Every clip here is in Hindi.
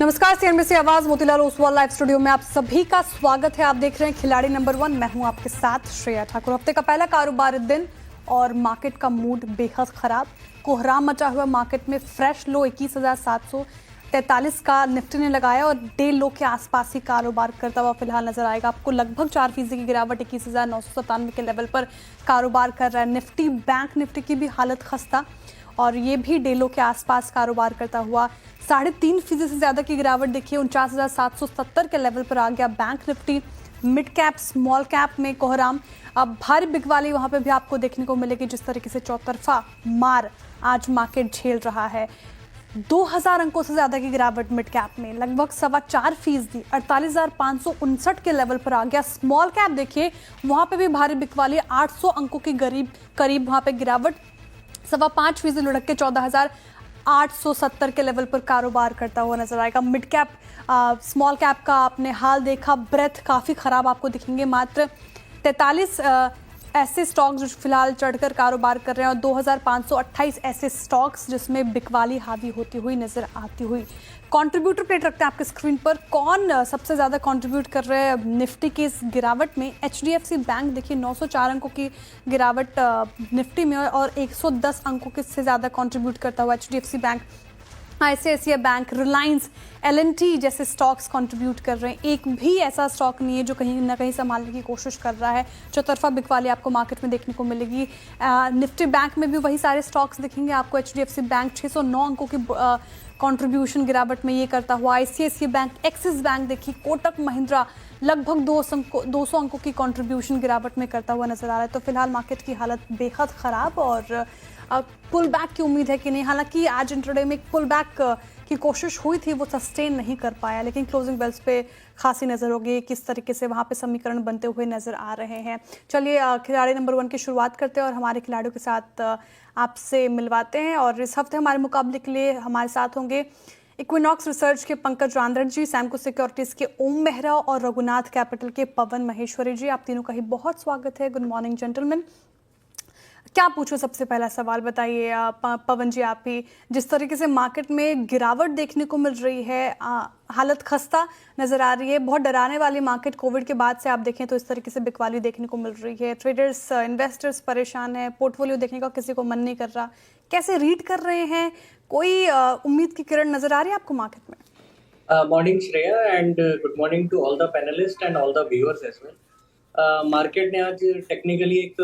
नमस्कार, सीएनबीसी आवाज मोतीलाल ओसवाल लाइव स्टूडियो में आप सभी का स्वागत है। आप देख रहे हैं खिलाड़ी नंबर 1। मैं हूं आपके साथ श्रेया ठाकुर। हफ्ते का पहला कारोबार दिन और मार्केट का मूड बेहद खराब। कोहराम मचा हुआ मार्केट में फ्रेश लो 21,743 का निफ्टी ने लगाया और डे लो के आसपास ही कारोबार करता हुआ फिलहाल नजर आएगा। आपको लगभग 4% की गिरावट 21,997 के लेवल पर कारोबार कर रहा है निफ्टी। बैंक निफ्टी की भी हालत खस्ता और ये भी डेलो के आसपास कारोबार करता हुआ 3.5% से ज़्यादा की गिरावट देखिए 49,770 के लेवल पर आ गया bank Nifty. Mid cap small cap में कोहराम, अब भारी बिकवाली वहाँ पे भी आपको देखने को मिलेगी। जिस तरीके से चौतरफा मार आज मार्केट झेल रहा है, 2000 अंकों से ज़्यादा की गिरावट मिड कैप में, लगभग 4.25%, 48,559 के लेवल पर आ गया। स्मॉल कैप देखिए वहाँ पे भी भारी बिकवाली, 800 अंकों की करीब वहाँ पे गिरावट, 5.25% लुढ़क के 14,870 के लेवल पर कारोबार करता हुआ नजर आएगा। मिड कैप स्मॉल कैप का आपने हाल देखा, ब्रेथ काफ़ी ख़राब आपको दिखेंगे। मात्र 43 ऐसे स्टॉक्स जो फिलहाल चढ़कर कारोबार कर रहे हैं और 2,528 ऐसे स्टॉक्स जिसमें बिकवाली हावी होती हुई नजर आती हुई। कंट्रीब्यूटर प्लेट रखते हैं आपके स्क्रीन पर, कौन सबसे ज़्यादा कंट्रीब्यूट कर रहे हैं निफ्टी की इस गिरावट में। एचडीएफसी बैंक देखिए 904 अंकों की गिरावट निफ्टी में और 110 अंकों के से ज़्यादा कंट्रीब्यूट करता हुआ HDFC bank. ICICI bank, Reliance, L and T जैसे स्टॉक्स कंट्रीब्यूट कर रहे हैं। एक भी ऐसा स्टॉक नहीं है जो कहीं ना कहीं संभालने की कोशिश कर रहा है। चौतरफा बिकवाली आपको मार्केट में देखने को मिलेगी। निफ्टी बैंक में भी वही सारे स्टॉक्स दिखेंगे आपको। एचडीएफसी बैंक 609 अंकों की कंट्रीब्यूशन गिरावट में ये करता हुआ। आईसीआईसीआई बैंक, एक्सिस बैंक देखिए, कोटक महिंद्रा लगभग 200 अंकों की कंट्रीब्यूशन गिरावट में करता हुआ नजर आ रहा है। तो फिलहाल मार्केट की हालत बेहद ख़राब और पुल बैक की उम्मीद है कि नहीं। हालांकि आज इंट्राडे में एक पुल बैक की कोशिश हुई थी, वो सस्टेन नहीं कर पाया, लेकिन क्लोजिंग बेल्स पे खासी नज़र होगी किस तरीके से वहाँ पे समीकरण बनते हुए नज़र आ रहे हैं। चलिए खिलाड़ी नंबर 1 की शुरुआत करते हैं और हमारे खिलाड़ियों के साथ आपसे मिलवाते हैं। और इस हफ्ते हमारे मुकाबले के लिए हमारे साथ होंगे इक्विनॉक्स रिसर्च के पंकज रांधड़ जी, सैमको सिक्योरिटीज़ के ओम मेहरा और रघुनाथ कैपिटल के पवन महेश्वरी जी। आप तीनों का ही बहुत स्वागत है। Good morning gentleman. क्या पूछो सबसे पहला सवाल बताइए पवन जी आप ही। जिस तरीके से मार्केट में गिरावट देखने को मिल रही है, हालत खस्ता नज़र आ रही है, बहुत डराने वाली मार्केट कोविड के बाद से आप देखें तो इस तरीके से बिकवाली देखने को मिल रही है। ट्रेडर्स, इन्वेस्टर्स परेशान है, पोर्टफोलियो देखने का किसी को मन नहीं कर रहा। कैसे रीड कर रहे हैं, कोई उम्मीद की किरण नज़र आ रही है आपको मार्केट में? Morning Shreya and good morning to all the panelists and all the viewers as well. Market ने आज टेक्निकली एक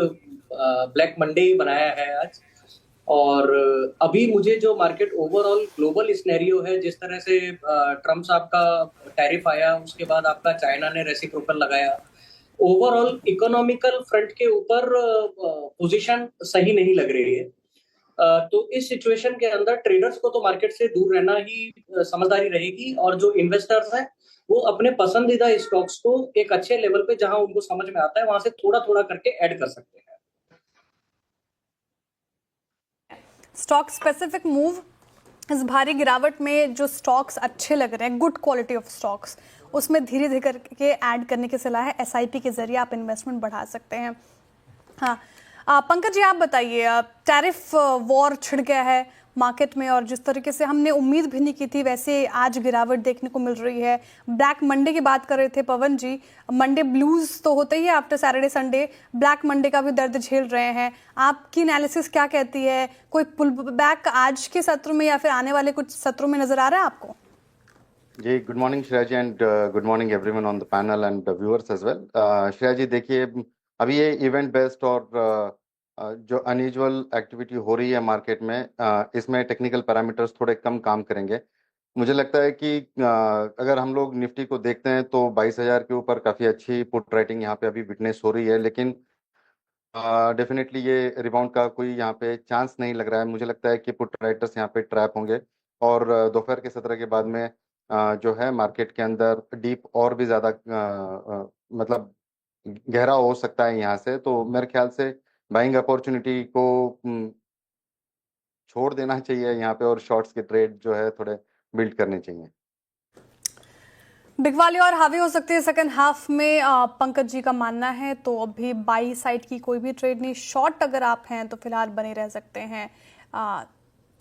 ब्लैक मंडे ही बनाया है आज। और अभी मुझे जो मार्केट ओवरऑल ग्लोबल स्नेरियो है, जिस तरह से ट्रम्प साहब का टैरिफ आया, उसके बाद आपका चाइना ने रेसिप्रोकल लगाया, ओवरऑल इकोनॉमिकल फ्रंट के ऊपर पोजीशन सही नहीं लग रही है। तो इस सिचुएशन के अंदर ट्रेडर्स को तो मार्केट से दूर रहना ही समझदारी रहेगी, और जो इन्वेस्टर्स हैं वो अपने पसंदीदा स्टॉक्स को एक अच्छे लेवल पे जहां उनको समझ में आता है वहां से थोड़ा थोड़ा करके ऐड कर सकते हैं। स्टॉक स्पेसिफिक मूव, इस भारी गिरावट में जो स्टॉक्स अच्छे लग रहे हैं, गुड क्वालिटी ऑफ स्टॉक्स, उसमें धीरे धीरे करके ऐड करने की सलाह है। एसआईपी के जरिए आप इन्वेस्टमेंट बढ़ा सकते हैं। हाँ पंकज जी आप बताइए, टैरिफ वॉर छिड़ गया है मार्केट में और जिस तरीके से हमने उम्मीद भी नहीं की थी वैसे आज गिरावट देखने को मिल रही है। ब्लैक मंडे की बात कर रहे थे पवन जी, मंडे ब्लूज तो होते ही है after Saturday Sunday, black Monday का भी दर्द झेल रहे हैं। आपकी एनालिसिस क्या कहती है, कोई पुल बैक आज के सत्र में या फिर आने वाले कुछ सत्रों में नजर आ रहा है आपको? जी good morning Shreya ji and good morning everyone on the panel and viewers as well. Shreya ji देखिए, अभी ये इवेंट बेस्ड और जो अनयूजुअल एक्टिविटी हो रही है मार्केट में, इसमें टेक्निकल पैरामीटर्स थोड़े कम काम करेंगे। मुझे लगता है कि अगर हम लोग निफ्टी को देखते हैं तो 22,000 के ऊपर काफ़ी अच्छी पुट राइटिंग यहाँ पे अभी विटनेस हो रही है, लेकिन डेफिनेटली ये रिबाउंड का कोई यहाँ पे चांस नहीं लग रहा है। मुझे लगता है कि पुट राइटर्स यहाँ पे ट्रैप होंगे और दोपहर के सत्र के बाद में जो है मार्केट के अंदर डीप और भी ज़्यादा मतलब गहरा हो सकता है यहाँ से। तो मेरे ख्याल से बाइंग अपॉर्चुनिटी को छोड़ देना चाहिए यहाँ पे और शॉर्ट्स के ट्रेड जो है थोड़े बिल्ड करने चाहिए। बिकवाली और हावी हो सकती है सेकंड हाफ में, पंकज जी का मानना है। तो अभी बाई साइड की कोई भी ट्रेड नहीं, शॉर्ट अगर आप हैं तो फिलहाल बने रह सकते हैं।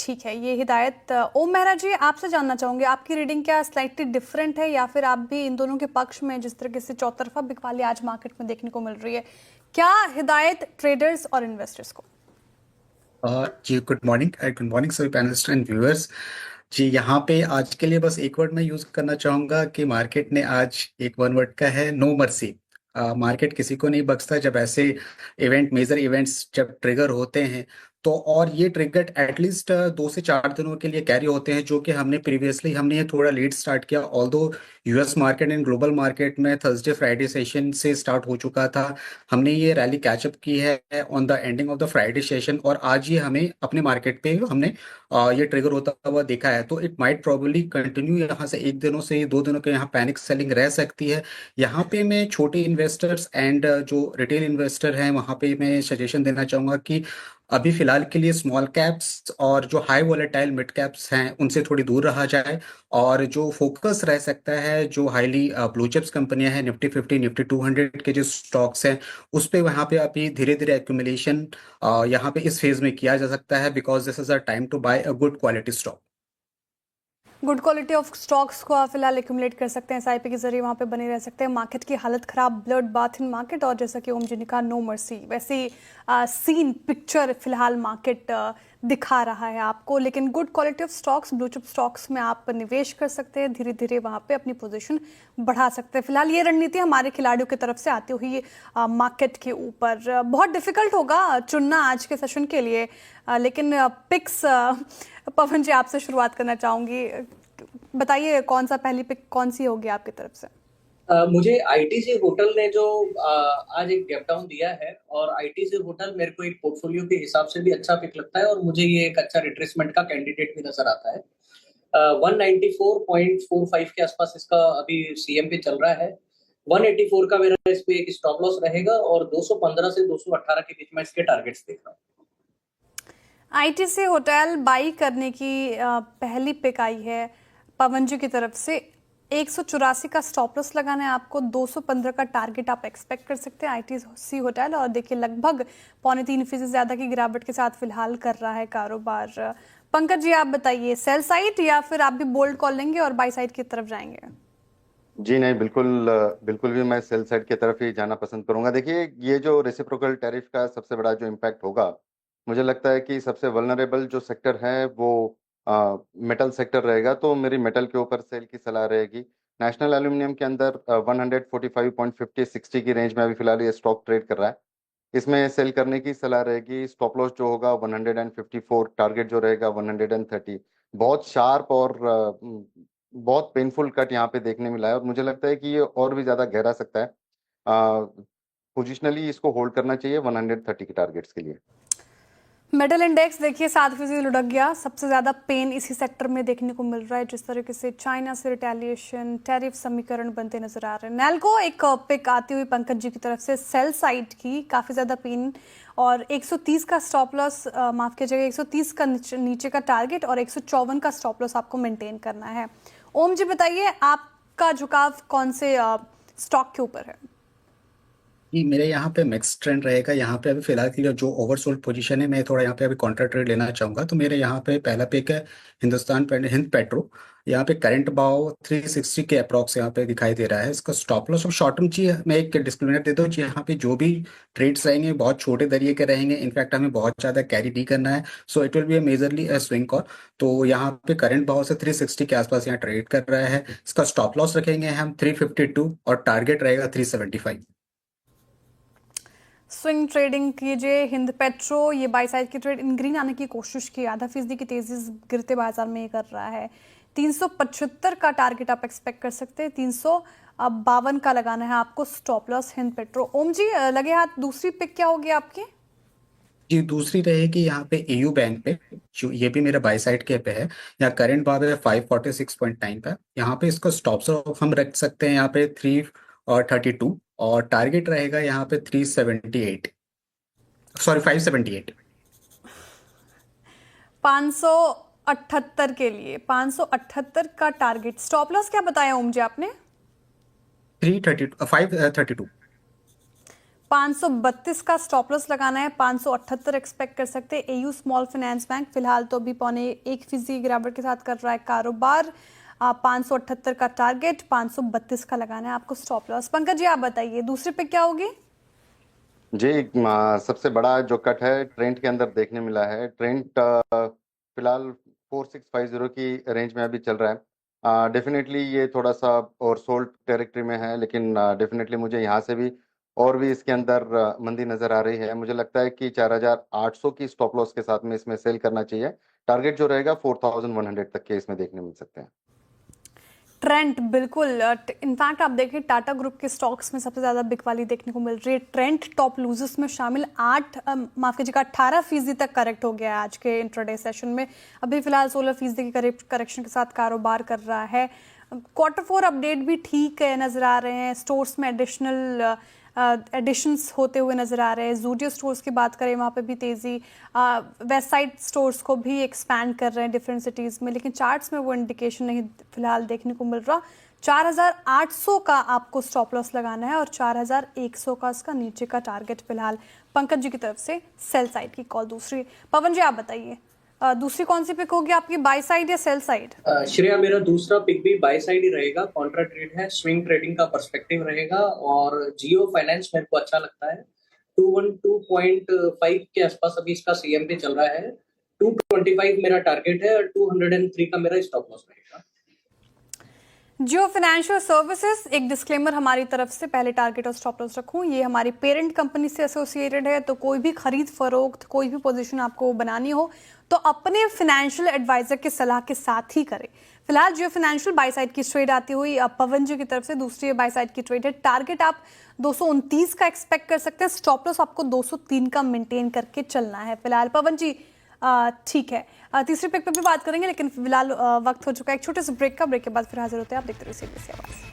ठीक है, ये हिदायत। ओम मेहरा जी, आपसे जानना चाहूंगे, आपकी रीडिंग क्या स्लाइटली डिफरेंट है या फिर आप भी इन दोनों के पक्ष में, जिस तरीके से चौतरफा बिकवाली आज मार्केट में देखने को मिल रही है, क्या हिदायत ट्रेडर्स और इन्वेस्टर्स को? जी गुड मॉर्निंग सभी पैनलिस्ट एंड व्यूअर्स। जी यहाँ पे आज के लिए बस एक वर्ड मैं यूज करना चाहूंगा कि मार्केट ने आज एक वन वर्ड का है, नो मर्सी। मार्केट किसी को नहीं बख्शता जब ऐसे मेजर इवेंट्स जब ट्रिगर होते हैं तो, और ये ट्रिगर एटलीस्ट 2 से 4 दिनों के लिए कैरी होते हैं, जो कि हमने ये थोड़ा लेट स्टार्ट किया। Although US market and global market में थर्सडे फ्राइडे सेशन से स्टार्ट हो चुका था, हमने ये रैली कैचअप की है on the ending of the Friday session, और आज ये हमें अपने मार्केट पे हमने ये ट्रिगर होता हुआ देखा है। तो इट माइट प्रोबेबली कंटिन्यू, यहाँ से 1 दिनों से 2 दिनों के यहाँ पैनिक सेलिंग रह सकती है। यहाँ पे मैं छोटे इन्वेस्टर्स एंड जो रिटेल इन्वेस्टर हैं वहाँ पे मैं सजेशन देना चाहूँगा कि अभी फिलहाल के लिए स्मॉल कैप्स और जो हाई वॉलेटाइल मिड कैप्स हैं उनसे थोड़ी दूर रहा जाए, और जो फोकस रह सकता है जो हाईली ब्लू चिप्स कंपनियां हैं, निफ्टी 50 निफ्टी 200 के जो स्टॉक्स हैं उस पे वहाँ पे अभी धीरे धीरे एक्यूमुलेशन यहाँ पे इस फेज में किया जा सकता है, because this is a time to buy a good quality stock. Good quality of stocks को आप फिलहाल एक्यूमुलेट कर सकते हैं, एसआईपी के जरिए वहाँ पे बने रह सकते हैं। मार्केट की हालत खराब, ब्लड बाथ इन मार्केट, और जैसा कि ओम जी ने कहा, नो मर्सी। वैसे सीन पिक्चर फिलहाल मार्केट दिखा रहा है आपको, लेकिन good quality of stocks, blue chip stocks में आप निवेश कर सकते हैं, धीरे धीरे वहाँ पे अपनी पोजीशन बढ़ा सकते हैं। फिलहाल ये रणनीति हमारे खिलाड़ियों की तरफ से आती हुई मार्केट के ऊपर। बहुत डिफिकल्ट होगा चुनना आज के सेशन के लिए, लेकिन पिक्स, पवन जी आपसे शुरुआत करना चाहूंगी, बताइए कौन सा पहली पिक कौन सी होगी आपकी तरफ से? मुझे आईटीसी होटल ने जो आज एक गैप डाउन दिया है, और आईटीसी होटल मेरे को एक पोर्टफोलियो के हिसाब से भी अच्छा पिक लगता है, और मुझे ये एक अच्छा रिट्रेसमेंट का कैंडिडेट भी नजर आता है। 194.45 के आसपास इसका अभी सीएम पे चल रहा है। 184 का मेरा इस पे एक स्टॉप लॉस रहेगा, और 215 से 218 के बीच में इसके टारगेट्स देख रहा हूँ। आईटीसी होटल बाई करने की पहली पिक आई है पवन जी की तरफ से। 184 का स्टॉप लॉस लगाना है आपको, 215 का टारगेट आप एक्सपेक्ट कर सकते हैं आईटीसी होटल। और देखिए लगभग 3.25% ज्यादा की गिरावट के साथ फिलहाल कर रहा है कारोबार। पंकज जी आप बताइए, सेल साइड या फिर आप भी बोल्ड कॉल लेंगे और बाई साइड की तरफ जाएंगे? जी नहीं, बिल्कुल भी मैं सेल साइड की तरफ ही जाना पसंद करूंगा। देखिए, ये जो रेसिप्रोकल टैरिफ का सबसे बड़ा जो इम्पैक्ट होगा, मुझे लगता है कि सबसे वल्नरेबल जो सेक्टर है वो मेटल सेक्टर रहेगा, तो मेरी मेटल के ऊपर सेल की सलाह रहेगी। नेशनल एल्यूमिनियम के अंदर 145.50-60 की रेंज में अभी फिलहाल ये स्टॉक ट्रेड कर रहा है, इसमें सेल करने की सलाह रहेगी। स्टॉप लॉस जो होगा 154, टारगेट जो रहेगा 130। बहुत शार्प और बहुत पेनफुल कट यहाँ पे देखने मिला है, और मुझे लगता है कि ये और भी ज्यादा गहरा सकता है। पोजिशनली इसको होल्ड करना चाहिए 130 के टारगेट्स के लिए। मेटल इंडेक्स देखिए 7% लुढ़क गया। सबसे ज्यादा पेन इसी सेक्टर में देखने को मिल रहा है, जिस तरीके से चाइना से रिटेलिएशन, टैरिफ समीकरण बनते नजर आ रहे हैं। नैल्को एक पिक आती हुई पंकज जी की तरफ से, सेल साइड की काफी ज्यादा पेन, और 130 का स्टॉप लॉस, माफ कीजिएगा 130 का नीचे का टारगेट, और 154 का स्टॉप लॉस आपको मेंटेन करना है। ओम जी बताइए, आपका झुकाव कौन से स्टॉक के ऊपर है? जी मेरे यहाँ पे मिक्स ट्रेंड रहेगा। यहाँ पे अभी फिलहाल के लिए जो ओवरसोल्ड पोजीशन है, मैं थोड़ा यहाँ पे अभी कॉन्ट्रा ट्रेड लेना चाहूंगा। तो मेरे यहाँ पे पहला पिक है हिंद पेट्रो। यहाँ पे करंट भाव 360 के अप्रॉक्स यहाँ पे दिखाई दे रहा है। इसका स्टॉप लॉस और शॉर्ट टर्म जी मैं एक डिस्क्लेमर दे दूँ जी, यहाँ पे जो भी ट्रेड्स रहेंगे बहुत छोटे दरिए के रहेंगे। इनफैक्ट हमें बहुत ज्यादा कैरी नहीं करना है, so it will be majorly swing call. तो यहाँ पे करंट भाव से 360 के आसपास यहाँ ट्रेड कर रहा है। इसका स्टॉप लॉस रखेंगे हम 352, और टारगेट रहेगा 375। स्विंग ट्रेडिंग कीजिए। हिंद पेट्रो ये बाई साइड की ट्रेड इन ग्रीन आने की कोशिश की, 0.5% की तेजी गिरते बाजार में ये कर रहा है। 375 का टारगेट आप एक्सपेक्ट कर सकते हैं, 352 का लगाना है आपको स्टॉप लॉस हिंद पेट्रो। ओम जी लगे हाथ दूसरी पिक क्या होगी आपकी? जी दूसरी रहेगी यहाँ पे एयू बैंक पे, जो ये भी मेरा बाई साइड के पे है। यहाँ करंट भाव है 546.9 का। यहाँ पे इसका स्टॉप लॉस हम रख सकते हैं यहाँ पे 332, और टारगेट रहेगा यहाँ पे 378, सॉरी 578। 578 के लिए 578 का टारगेट। स्टॉप लॉस क्या बताया ओम जी आपने? 532। 532 का स्टॉप लॉस लगाना है, 578 एक्सपेक्ट कर सकते हैं। एयू स्मॉल फाइनेंस बैंक फिलहाल तो अभी 0.1% की गिरावट के साथ कर रहा है कारोबार। 578 का टारगेट, 532 का लगाना है आपको स्टॉप लॉस। पंकज जी आप बताइए दूसरे पे क्या होगी? जी सबसे बड़ा जो कट है ट्रेंड के अंदर देखने मिला है। ट्रेंड फिलहाल 4650 की रेंज में अभी चल रहा है। डेफिनेटली ये थोड़ा सा ओवरसोल्ड टेरिटरी में है, लेकिन डेफिनेटली मुझे यहाँ से भी और भी इसके अंदर मंदी नजर आ रही है। मुझे लगता है कि 4800 की स्टॉप लॉस के साथ में इसमें सेल करना चाहिए। टारगेट जो रहेगा 4100 तक के इसमें देखने मिल सकते हैं। ट्रेंड बिल्कुल, इनफैक्ट आप देखें टाटा ग्रुप के स्टॉक्स में सबसे ज्यादा बिकवाली देखने को मिल रही है। ट्रेंड टॉप लूजर्स में शामिल 18% तक करेक्ट हो गया है आज के इंट्राडे सेशन में। अभी फिलहाल 16% की करेक्शन के साथ कारोबार कर रहा है। क्वार्टर 4 अपडेट भी ठीक है नजर आ रहे हैं। स्टोर्स में एडिशंस होते हुए नजर आ रहे हैं। जूडियो स्टोर्स की बात करें वहाँ पे भी तेजी, वेस्ट साइड स्टोर्स को भी एक्सपैंड कर रहे हैं डिफरेंट सिटीज में, लेकिन चार्ट्स में वो इंडिकेशन नहीं फिलहाल देखने को मिल रहा। 4800 का आपको स्टॉप लॉस लगाना है और 4100 का इसका नीचे का टारगेट फिलहाल पंकज जी की तरफ से सेल साइड की कॉल। दूसरी पवन जी आप बताइए दूसरी कौन सी पिक होगी आपकी, बाय साइड या सेल साइड? श्रेया मेरा दूसरा पिक भी बाय साइड ही रहेगा। कॉन्ट्रा ट्रेड है, स्विंग ट्रेडिंग का पर्सपेक्टिव रहेगा और जियो फाइनेंस मेरे को अच्छा लगता है। 212.5 के आसपास अभी इसका सीएमपी चल रहा है। 225 मेरा टारगेट है और 203 का मेरा स्टॉप लॉस रहेगा। जियो फाइनेंशियल सर्विसेज, एक डिस्क्लेमर हमारी तरफ से, पहले टारगेट और स्टॉप लॉस रखूं, ये हमारी पेरेंट कंपनी से एसोसिएटेड है, तो कोई भी खरीद फरोख्त कोई भी पोजीशन आपको बनानी हो तो अपने फाइनेंशियल एडवाइजर की सलाह के साथ ही करें। फिलहाल जियो फाइनेंशियल बाय साइड की ट्रेड आती हुई अब पवन जी की तरफ से दूसरी बाय साइड की ट्रेड है। टारगेट आप 229 का एक्सपेक्ट कर सकते हैं, स्टॉप लॉस आपको 203 का मेंटेन करके चलना है फिलहाल। पवन जी ठीक है, तीसरे पिक पे भी बात करेंगे, लेकिन फिलहाल वक्त हो चुका है एक छोटे से ब्रेक का। ब्रेक के बाद फिर हाजिर होते हैं, आप देखते रहिए सीबीएस आवाज।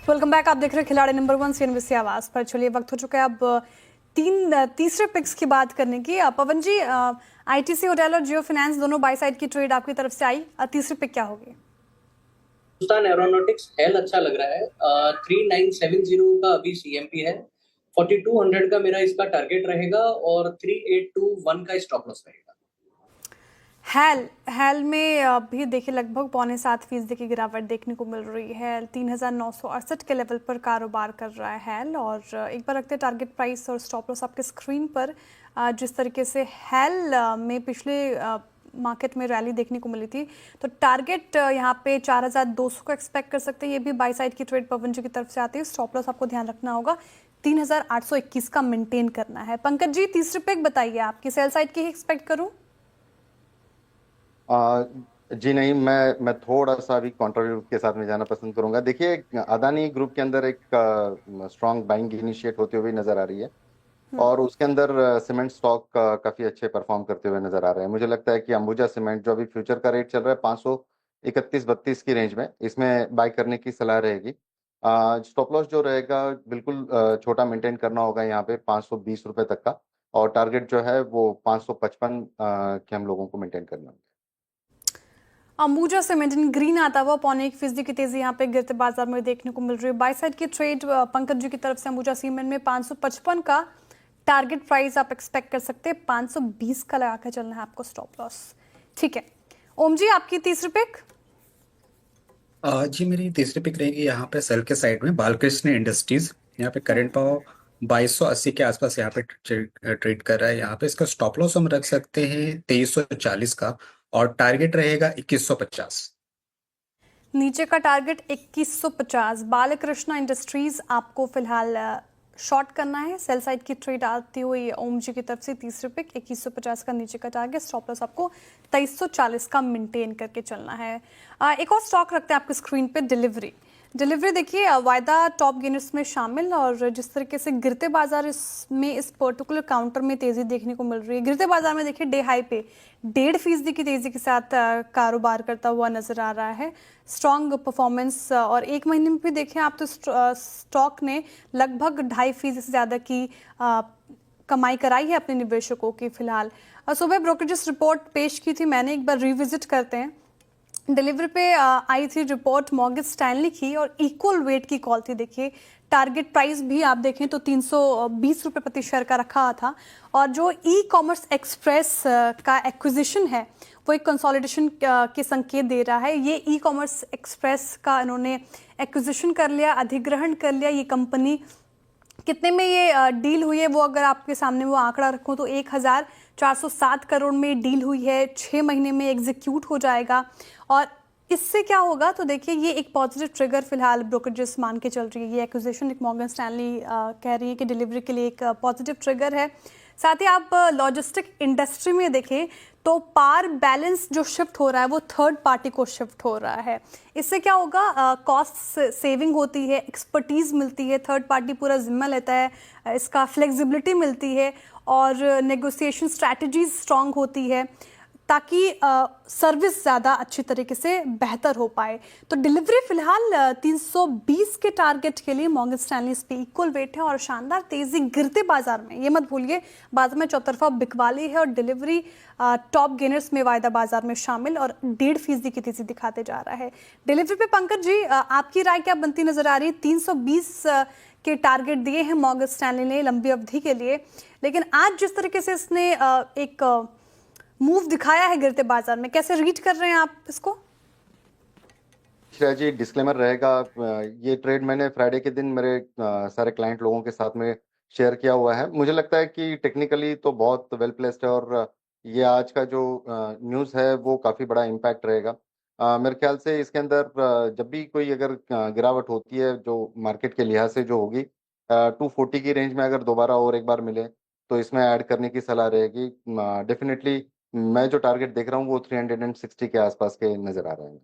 वेलकम बैक, आप देख रहे हैं खिलाड़ी नंबर 1 सीएनबीसी आवाज पर। चलिए वक्त हो चुका है अब तीसरे पिक्स की बात करने की। पवन जी आईटीसी होटल और जियो फाइनेंस दोनों बाय साइड की ट्रेड आपकी तरफ से आई, तीसरी पिक क्या होगी? हिंदुस्तान एरोनॉटिक्स हेल अच्छा लग रहा है। 3970 का अभी सीएमपी है। 4200 का मेरा इसका टारगेट रहेगा और 3821 का स्टॉप लॉस रहेगा। हेल में भी देखिए लगभग 6.25% की गिरावट देखने को मिल रही है। 3968 के लेवल पर कारोबार कर रहा है हेल। और एक बार रखते हैं टारगेट प्राइस और स्टॉप लॉस आपके स्क्रीन पर। जिस तरीके से हेल में पिछले मार्केट में रैली देखने को मिली थी, तो टारगेट यहाँ पे 4200 को एक्सपेक्ट कर सकते हैं। ये भी बाय साइड की ट्रेड पवन जी की तरफ से आती है। स्टॉप लॉस आपको ध्यान रखना होगा 3821 का मेंटेन करना है। पंकज जी तीसरी पिक बताइए, आपकी सेल साइड की ही एक्सपेक्ट करूं? जी नहीं, मैं थोड़ा सा भी कॉन्ट्राव्यू के साथ में जाना पसंद करूंगा। देखिए अदानी ग्रुप के अंदर एक स्ट्रांग बाइंग इनिशिएट होते हुए नजर आ रही है और उसके अंदर सीमेंट स्टॉक काफी अच्छे परफॉर्म करते हुए नजर आ रहे हैं। मुझे लगता है कि अंबुजा सीमेंट जो अभी फ्यूचर का रेट चल रहा है 531-32 की रेंज में, इसमें बाय करने की सलाह रहेगी। स्टॉप लॉस जो रहेगा बिल्कुल छोटा मेंटेन करना होगा यहाँ पे 520 रुपए तक का, और टारगेट जो है वो 555 के हम लोगों को मेंटेन करना है। अंबुजा सीमेंट इन ग्रीन आता हुआ 0.1% की तेजी यहाँ पे गिरते बाजार में देखने को मिल रही है। बाय साइड की ट्रेड पंकज जी की तरफ से अंबुजा सीमेंट में 555 का टारगेट प्राइस आप एक्सपेक्ट कर सकते हैं, 520 का लगा कर चलना है आपको स्टॉप लॉस। ठीक है ओम जी, आपकी तीसरी पिक? जी मेरी तीसरी पिक रहेगी यहाँ पे सेल के साइड में बालकृष्ण इंडस्ट्रीज। यहाँ पे करंट भाव 2280 के आसपास यहाँ पे ट्रेड कर रहा है। यहाँ पे इसका स्टॉप लॉस हम रख सकते हैं 2340 का और टारगेट रहेगा 2150। नीचे का टारगेट 2150। बालकृष्ण इंडस्ट्रीज आपको फिलहाल शॉर्ट करना है, सेल साइड की ट्रेड आती हुई ओम जी की तरफ से तीसरे पिक 2150 का नीचे का टारगेट, स्टॉप लॉस आपको 2340 का मेंटेन करके चलना है। एक और स्टॉक रखते हैं आपकी स्क्रीन पे, डिलीवरी देखिए वायदा टॉप गेनर्स में शामिल, और जिस तरीके से गिरते बाजार इसमें इस पर्टिकुलर काउंटर में तेजी देखने को मिल रही है। गिरते बाजार में देखिए डे हाई पे 1.5% की तेजी के साथ कारोबार करता हुआ नजर आ रहा है। स्ट्रॉन्ग परफॉर्मेंस, और एक महीने में भी देखें आप तो स्टॉक ने लगभग 2.5% से ज़्यादा की कमाई कराई है अपने निवेशकों की। फिलहाल सुबह ब्रोकरेजेस रिपोर्ट पेश की थी मैंने, एक बार रिविजिट करते हैं। डिलीवरी पे आई थी रिपोर्ट मॉर्गन स्टैनली की, और इक्वल वेट की कॉल थी। देखिए टारगेट प्राइस भी आप देखें तो 320 रुपये प्रति शेयर का रखा था, और जो ई कॉमर्स एक्सप्रेस का एक्विजिशन है वो एक कंसोलिडेशन के संकेत दे रहा है। ये ई कॉमर्स एक्सप्रेस का इन्होंने एक्विजिशन कर लिया, अधिग्रहण कर लिया। ये कंपनी कितने में ये डील हुई है वो अगर आपके सामने वो आंकड़ा रखूं तो 1407 करोड़ में डील हुई है, 6 महीने में एग्जीक्यूट हो जाएगा। और इससे क्या होगा तो देखिए ये एक पॉजिटिव ट्रिगर फिलहाल ब्रोकरेजेस मान के चल रही है। ये एक्विजिशन एक मॉर्गन स्टैनली कह रही है कि डिलीवरी के लिए एक पॉजिटिव ट्रिगर है। साथ ही आप लॉजिस्टिक इंडस्ट्री में देखें तो पार बैलेंस जो शिफ्ट हो रहा है वो थर्ड पार्टी को शिफ्ट हो रहा है। इससे क्या होगा, कॉस्ट सेविंग होती है, एक्सपर्टीज मिलती है, थर्ड पार्टी पूरा जिम्मा लेता है, इसका फ्लेक्सिबिलिटी मिलती है, और नेगोशिएशन स्ट्रैटेजीज स्ट्रांग होती है ताकि सर्विस ज़्यादा अच्छी तरीके से बेहतर हो पाए। तो डिलीवरी फिलहाल 320 के टारगेट के लिए मॉर्गन स्टैनली इस पे इक्वल वेट है, और शानदार तेजी गिरते बाजार में, ये मत भूलिए बाजार में चौतरफा बिकवाली है, और डिलीवरी टॉप गेनर्स में वायदा बाजार में शामिल, और 1.5% की तेजी दिखाते जा रहा है। डिलीवरी पे पंकज जी आपकी राय क्या बनती नजर आ रही है? 320 के टारगेट दिए हैं मॉर्गन स्टैनली ने लंबी अवधि के लिए, लेकिन आज जिस तरीके से इसने एक मूव दिखाया है गिरते बाजार में, कैसे रीड कर रहे हैं आप इसको? श्रेया जी, डिस्क्लेमर रहेगा, ये ट्रेड मैंने फ्राइडे के दिन मेरे सारे क्लाइंट लोगों के साथ में शेयर किया हुआ है। मुझे लगता है कि टेक्निकली तो बहुत वेल प्लेस्ड है, और ये आज का जो न्यूज़ है वो काफ़ी बड़ा इम्पैक्ट रहेगा। मेरे ख्याल से इसके अंदर जब भी कोई अगर गिरावट होती है जो मार्केट के लिहाज से जो होगी, 240 की रेंज में अगर दोबारा और एक बार मिले तो इसमें ऐड करने की सलाह रहेगी। डेफिनेटली मैं जो टारगेट देख रहा हूँ वो 360 के आसपास के नज़र आ रहे हैं।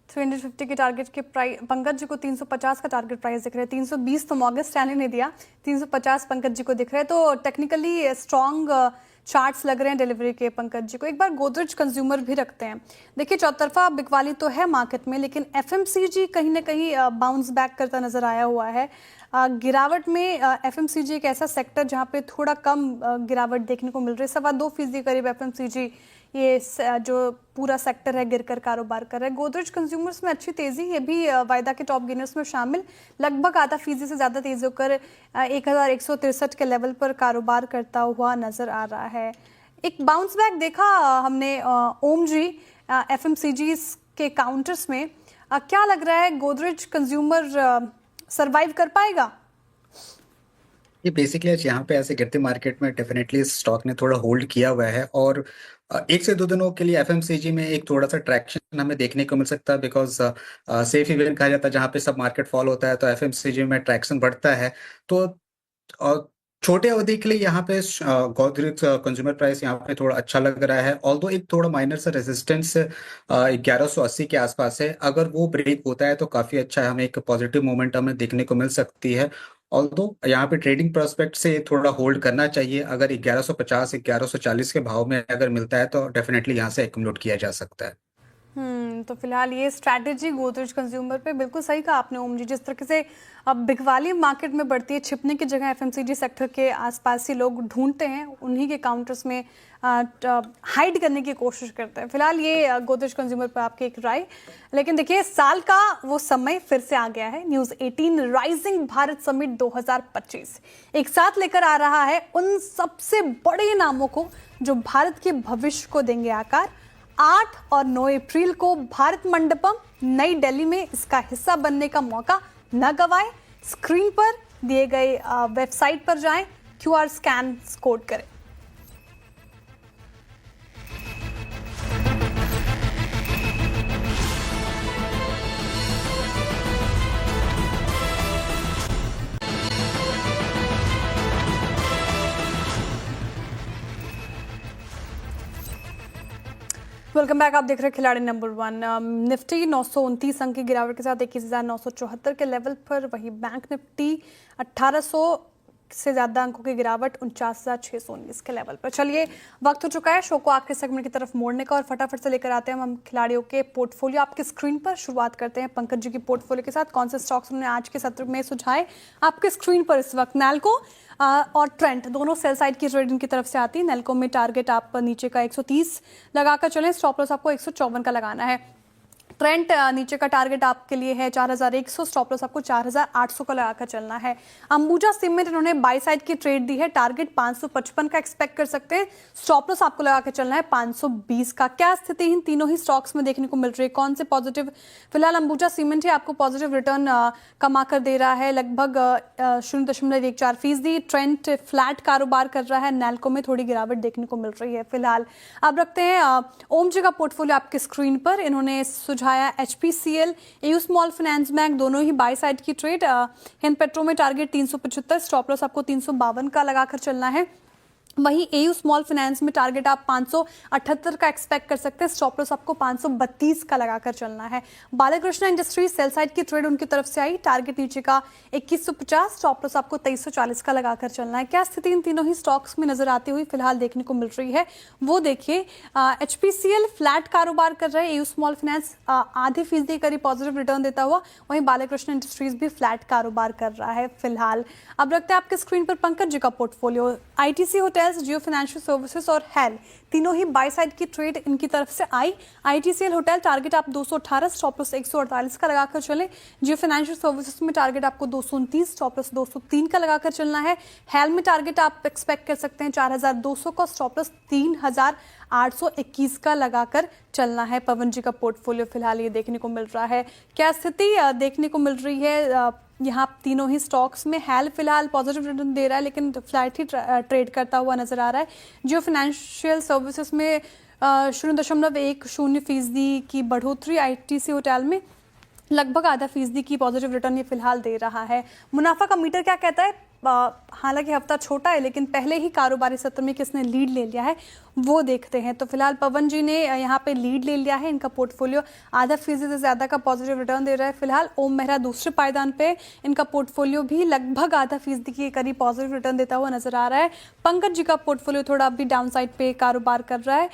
350 के टारगेट के प्राइस, पंकज जी को 350 का टारगेट प्राइस दिख रहा है। 320 तो मॉर्गन स्टैनली ने दिया, 350 पंकज जी को दिख रहा है। तो टेक्निकली स्ट्रॉन्ग चार्ट्स लग रहे हैं डिलीवरी के पंकज जी को। एक बार गोदरेज कंज्यूमर भी रखते हैं। देखिए चौतरफा बिकवाली तो है मार्केट में, लेकिन एफएमसीजी कहीं ना कहीं बाउंस बैक करता नजर आया हुआ है। गिरावट में एफएमसीजी एक ऐसा सेक्टर जहां पे थोड़ा कम गिरावट देखने को मिल रही है। 2.25% करीब एफएमसीजी ये जो पूरा सेक्टर है गिरकर कारोबार कर रहा है। गोदरेज कंज्यूमर्स में अच्छी तेजी, ये भी वायदा के टॉप गेनर्स में शामिल, लगभग ½ से ज़्यादा तेजी होकर 1163 के लेवल पर कारोबार करता हुआ नजर आ रहा है। एक बाउंस बैक देखा हमने ओम जी एफएमसीजी के काउंटर्स में। क्या लग रहा है गोदरेज कंज्यूमर सरवाइव कर पाएगा? ये बेसिकली आज यहाँ पे ऐसे गिरते मार्केट में डेफिनेटली स्टॉक ने थोड़ा होल्ड किया हुआ है, और 1 से 2 दिनों के लिए एफएमसीजी में एक थोड़ा सा ट्रैक्शन हमें देखने को मिल सकता है, बिकॉज सेफ इवेंट कहा जाता है जहाँ पे सब मार्केट फॉल होता है तो एफएमसीजी में ट्रैक्शन बढ़ता है। तो छोटे अवधि के लिए यहाँ पे गोदरेज कंज्यूमर प्राइस यहाँ पे थोड़ा अच्छा लग रहा है, ऑल्दो एक थोड़ा माइनर सा रेजिस्टेंस 1180 के आसपास है। अगर वो ब्रेक होता है तो काफी अच्छा है, हमें एक पॉजिटिव मोमेंट हमें देखने को मिल सकती है। ऑल्दो यहाँ पे ट्रेडिंग प्रोस्पेक्ट से थोड़ा होल्ड करना चाहिए। अगर 1150 1140 के भाव में अगर मिलता है तो डेफिनेटली यहाँ से एक्युमुलेट किया जा सकता है। तो फिलहाल ये स्ट्रैटेजी गोदरेज कंज्यूमर पे बिल्कुल सही कहा आपने ओम जी। जिस तरह से अब बिकवाली मार्केट में बढ़ती है, छिपने की जगह एफएमसीजी सेक्टर के आसपास ही लोग ढूंढते हैं, उन्हीं के काउंटर्स में हाइड करने की कोशिश करते हैं। फिलहाल ये गोदरेज कंज्यूमर पर आपकी एक राय। लेकिन देखिए साल का वो समय फिर से आ गया है। न्यूज़ 18 राइजिंग भारत समिट 2025 एक साथ लेकर आ रहा है उन सबसे बड़े नामों को जो भारत के भविष्य को देंगे आकार। 8 और 9 अप्रैल को भारत मंडपम नई दिल्ली में इसका हिस्सा बनने का मौका न गवाएं। स्क्रीन पर दिए गए वेबसाइट पर जाएं, QR स्कैन कोड करें। Welcome back. आप देख रहे हैं खिलाड़ी नंबर 1। निफ्टी 929 अंक की गिरावट के साथ 21,974 के लेवल पर, वही बैंक निफ्टी 1800 से ज्यादा अंकों की गिरावट 49,619 के लेवल पर। चलिए, वक्त हो चुका है शो को आखिरी सेगमेंट की तरफ मोड़ने का और फटाफट से लेकर आते हैं हम खिलाड़ियों के पोर्टफोलियो आपकी स्क्रीन पर। शुरुआत करते हैं पंकज जी की पोर्टफोलियो के साथ। कौन से स्टॉक्स उन्होंने आज के सत्र में सुझाए आपके स्क्रीन पर इस वक्त? नैल्को और ट्रेंट दोनों सेल साइड की ट्रेडिंग की तरफ से आती है। नैल्को में टारगेट आप नीचे का 130 लगाकर चलें, स्टॉप लॉस आपको 154 का लगाना है। ट्रेंट नीचे का टारगेट आपके लिए है 4100, स्टॉप लॉस आपको 4800 का लगाकर चलना है। अंबुजा सीमेंट इन्होंने बाई साइड की ट्रेड दी है, टारगेट 555 का एक्सपेक्ट कर सकते हैं, स्टॉप लॉस आपको लगाकर चलना है 520 का। क्या स्थिति इन तीनों ही स्टॉक्स में देखने को मिल रही है? कौन से पॉजिटिव? फिलहाल अंबुजा सीमेंट ही आपको पॉजिटिव रिटर्न कमा कर दे रहा है, लगभग 0.14%। ट्रेंट फ्लैट कारोबार कर रहा है, नैल्को में थोड़ी गिरावट देखने को मिल रही है फिलहाल। अब रखते हैं ओम जी का पोर्टफोलियो आपके स्क्रीन पर। इन्होंने HPCL, AU small finance bank दोनों ही बाई साइड की ट्रेड। हिंद पेट्रो में टारगेट 375, स्टॉप लॉस आपको 352 का लगाकर चलना है। वहीं एयू स्मॉल फाइनेंस में टारगेट आप 578 का एक्सपेक्ट कर सकते हैं, स्टॉप लॉस आपको 532 का लगाकर चलना है। बालाकृष्ण इंडस्ट्रीज सेल साइड की ट्रेड उनकी तरफ से आई, टारगेट नीचे का 2150, स्टॉप लॉस आपको 2340 का लगाकर चलना है। क्या स्थिति इन तीनों ही स्टॉक्स में नजर आती हुई फिलहाल देखने को मिल रही है वो देखिए। HPCL फ्लैट कारोबार कर रहे हैं, एयू स्मॉल फाइनेंस आधे फीसदी करीब पॉजिटिव रिटर्न देता हुआ, वहीं बालाकृष्ण इंडस्ट्रीज भी फ्लैट कारोबार कर रहा है फिलहाल। अब रखते हैं आपके स्क्रीन पर पंकज जी का पोर्टफोलियो। ITC होटल, जियो फाइनेंशियल सर्विसेज और हेल तीनों ही बाय साइड की ट्रेड इनकी तरफ से आई। ITCL होटल टारगेट आप 218, स्टॉप लॉस 148 का लगाकर चलें। जियो फाइनेंशियल सर्विसेज में टारगेट आपको 229, स्टॉप लॉस 203 का लगाकर चलना है। हेल में टारगेट आप एक्सपेक्ट कर सकते हैं 4200 का, स्टॉप लॉस 3821 का लगाकर चलना है। पवन जी का पोर्टफोलियो फिलहाल ये देखने को मिल रहा है। क्या स्थिति देखने को मिल रही है यहाँ तीनों ही स्टॉक्स में? हेल फिलहाल पॉजिटिव रिटर्न दे रहा है लेकिन फ्लैट ही ट्रेड करता हुआ नजर आ रहा है। जियो फाइनेंशियल सर्विसेज में 0.10% की बढ़ोतरी, ITC होटल में लगभग आधा फीसदी की पॉजिटिव रिटर्न ये फिलहाल दे रहा है। मुनाफा का मीटर क्या कहता है? हालांकि हफ्ता छोटा है लेकिन पहले ही कारोबारी सत्र में किसने लीड ले लिया है वो देखते हैं। तो फिलहाल पवन जी ने यहाँ पे लीड ले लिया है, इनका पोर्टफोलियो आधा फीसदी से ज्यादा का पॉजिटिव रिटर्न दे रहा है फिलहाल। ओम मेहरा दूसरे पायदान पे, इनका पोर्टफोलियो भी लगभग आधा फीसदी के करीब पॉजिटिव रिटर्न देता हुआ नजर आ रहा है। पंकज जी का पोर्टफोलियो थोड़ा अभी डाउन साइड पे कारोबार कर रहा है,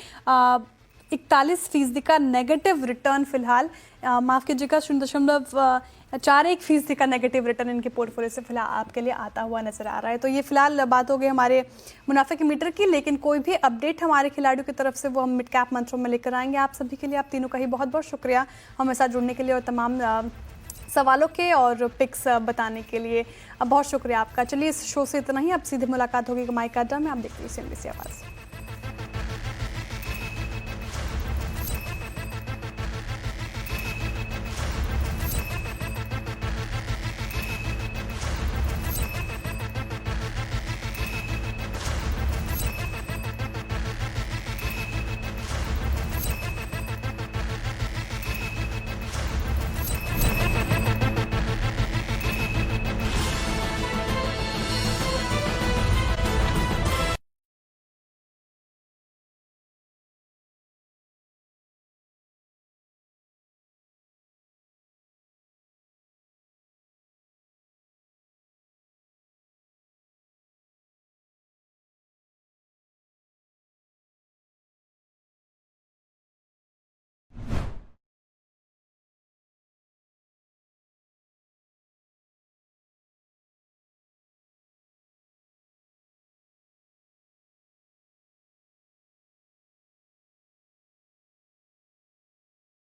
41% का नेगेटिव रिटर्न फिलहाल, माफ कीजिएगा 0.41% का नेगेटिव रिटर्न इनके पोर्टफोलियो से फिलहाल आपके लिए आता हुआ नजर आ रहा है। तो ये फिलहाल बात हो गई हमारे मुनाफे के मीटर की, लेकिन कोई भी अपडेट हमारे खिलाड़ियों की तरफ से वो हम मिड कैप मंत्रों में लेकर आएंगे आप सभी के लिए। आप तीनों का ही बहुत बहुत शुक्रिया हमारे साथ जुड़ने के लिए और तमाम सवालों के और पिक्स बताने के लिए बहुत शुक्रिया आपका। चलिए, इस शो से इतना ही। अब सीधे मुलाकात होगी कमाई का अड्डा में। आप देखते हैं CNBC आवाज़।